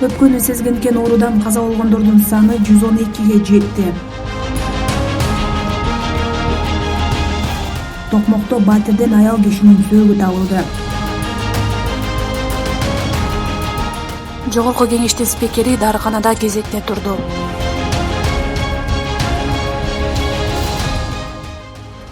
Өткөнү сезгенген оорудан каза болгондордун саны 112ге жетти. Токмокто батирден аял кишинин сөөгү табылды. Жогорку кеңештин спикери дарыканада кезекте турду.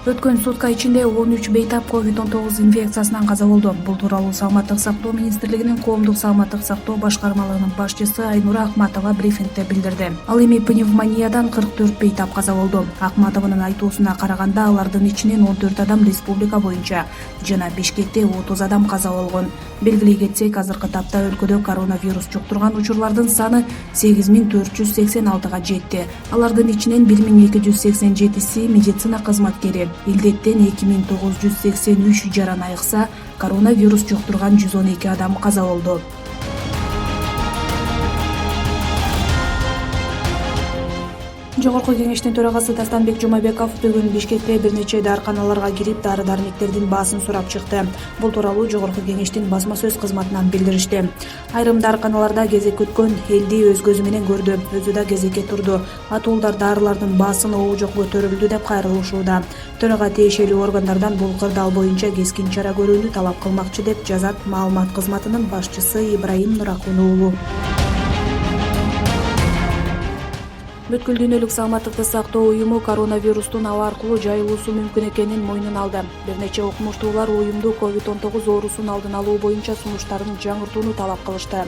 Өткөн сутка ичинде 13 бейтап COVID-19 инфекциясынан каза болду. Бул тууралуу Саламаттык сактоо министрлигинин коомдук саламаттык сактоо башкармалыгынын башчысы Айнура Акматова брифингде билдирди. Ал эми пневмониядан 44 бейтап каза болду. Акматованын айтуусуна караганда, алардын ичинен 14 адам республика боюнча жана Бишкекте 30 адам каза болгон. Белгилей кетсек, азыркы тапта өлкөдө коронавирус жуктурган учурлардын саны 8486га жетти. Алардын ичинен 1287 медицина кызматкери, илдеттен 2983 жаран айыкса, коронавирус жуктурган 112 адам каза болду. Жогорку кеңештин төрагасы Тастанбек Жумабеков бүгүн Бишкекте бир нече дарыканаларга кирип, дары-дармектердин баасын сурап чыкты. Бул тууралуу Жогорку кеңештин басма сөз кызматынан билдиришти. Айрым дарыканаларда кезек күткөн элди өз көзү менен көрдү, өзү да кезекке турду. Атуулдар дарылардын баасын обу жок көтөрүлдү деп кайрылышууда. Төрага тиешелүү органдардан бул кырдаал боюнча кескин чара көрүүнү талап кылмакчы деп жазат маалымат кызматынын башчысы Ибраим Нуракун уулу. Бүткүл дүйнөлүк саламаттыкты сактоо уюму коронавирустун аба аркылуу жайылуусу мүмкүн экенин мойнуна алды. Бир нече окумуштуулар уюмду COVID-19 оорусун алдын алуу боюнча сунуштарын жаңыртууну талап кылышты.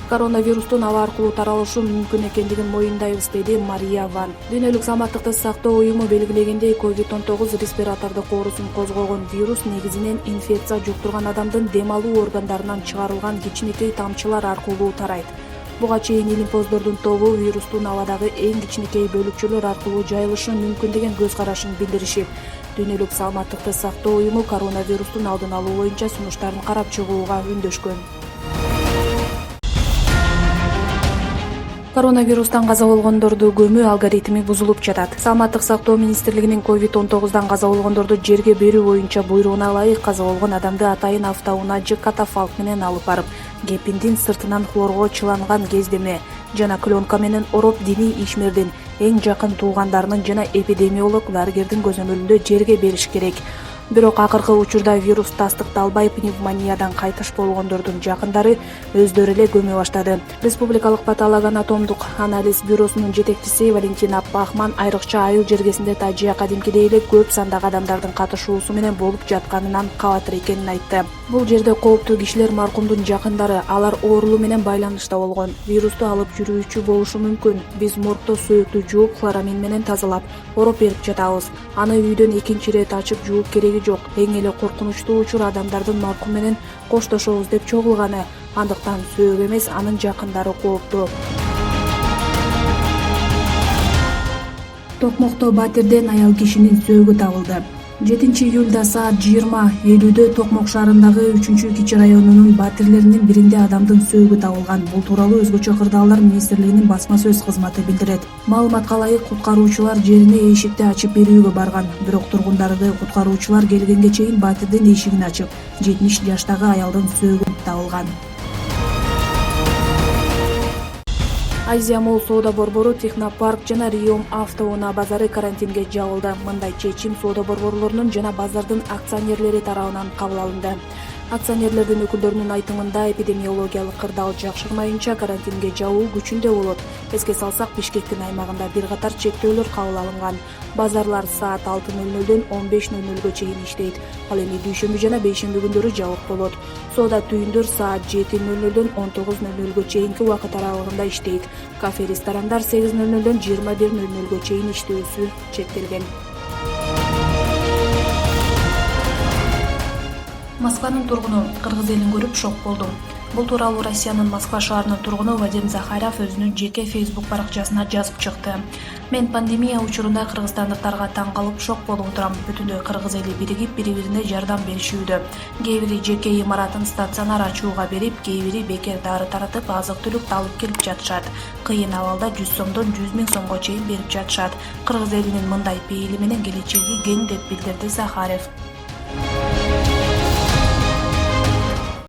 Коронавирустун аба аркылуу таралышы мүмкүн экендигин моюндайбыз, деди Мария Ван. Дүйнөлүк саламаттыкты сактоо уюму белгилегендей, COVID-19 респиратордук оорусун козгогон вирус негизинен инфекция жуктурган адамдын дем алуу органдарынан чыгарылган кичинекей тамчылар аркылуу тарайт. Буга чейин илимпоздордун тобу вирустун абадагы эң кичинекей бөлүкчөлөр аркылуу жайылышы мүмкүн деген көз карашын билдиришип, дүйнөлүк саламаттыкты сактоо уюму коронавирустун алдын алуу боюнча сунуштарын карап чыгууга үндөшкөн. Коронавирустан каза болгондорду көмүү алгоритми бузулуп жатат. Саламаттык сактоо министрлигинин COVID-19 каза болгондорду жерге берүү боюнча буйругуна ылайык каза болгон адамды атайын автоунаа же катафалк менен алып барып, кепиндин сыртынан хлорго чыланган кездеме жана клёнка менен ороп, диний ишмердин, эң жакын туугандарынын жана эпидемиолог дарыгердин көзөмөлүндө жерге бериш керек. Бирок акыркы учурда вирус тастыкталбай пневмониядан кайтыш болгондордун жакындары өздөрү эле көмө баштады. Республикалык патологоанатомдук анализ бюросунун жетекчиси Валентина Бахман айрыкча айыл жергесинде тажыя кадимкидей эле көп сандагы адамдардын катышуусу менен болуп жатканынан кабатыр экенин айтты. Бул жерде кооптуу кишилер маркумдун жакындары, алар оорулуу менен байланышта болгон. Вирусту алып жүрүүчү болушу мүмкүн. Биз моргдо сөөктү жууп, хлорамин менен тазалап, ороп берип жатабыз. Аны үйдөн экинчи ирет ачып жууп кереги жок. Эң эле коркунучтуу учур адамдардын маркум менен коштошобуз деп чогулганы. Андыктан сөөк эмес, анын жакындары кооптуу. Токмокто батирден аял кишинин сөөгү табылды. 7 июлда саат 20:50 Токмок шаарындагы 3-Кичи районунун батирлеринин биринде адамдын сөөгү табылган. Бул тууралуу Өзгөчө кырдаалдар министрлигинин басма сөз кызматы билдирет. Маалыматка ылайык, куткаруучулар жерине эшикти ачып берүүгө барган. Бирок тургундарды куткаруучулар келгенге чейин батирдин эшигин ачып, 70 жаштагы аялдын сөөгү табылган. Азия Молл соода борбору, Технопарк жана Риом автоунаа базары карантинге жабылды. Мындай чечим соода борборлорунун жана базардын акционерлери тарабынан кабыл алынды. Акционерлердин өкүлдөрүнүн айтымында, эпидемиологиялык кырдаал жакшырмайынча карантинге жабуу күчүндө болот. Эске салсак, Бишкектин аймагында бир катар чектөөлөр кабыл алынган. Базарлар саат 6:00дөн 15:00га чейин иштейт. Ал эми дүйшөмбү жана бейшемби күндөрү жабык болот. Соода түйүндөр саат 7:00дөн 19:00га чейинки убакыт аралыгында иштейт. Кафе, ресторандар 8:00дөн 21:00га чейин иштөөсү чектелген. Москванын тургуну кыргыз элин көрүп шок болду. Бул тууралуу Россиянын Москва шаарынын тургуну Вадим Захаров өзүнүн жеке Facebook баракчасына жазып чыкты. Мен пандемия учурунда кыргызстандыктарга таң калып шок болуп турам. Бүтүндөй кыргыз эли биригип, бири-бирине жардам беришүүдө. Кээ бири жеке имаратын стационар ачууга берип, кээ бири бекер дары таратып, азык-түлүк алып келип жатышат. Кыйын абалда 100 сомдон 100 000 сомго чейин берип жатышат. Кыргыз элинин мындай пейили менен келечеги кең деп билдирди Захаров.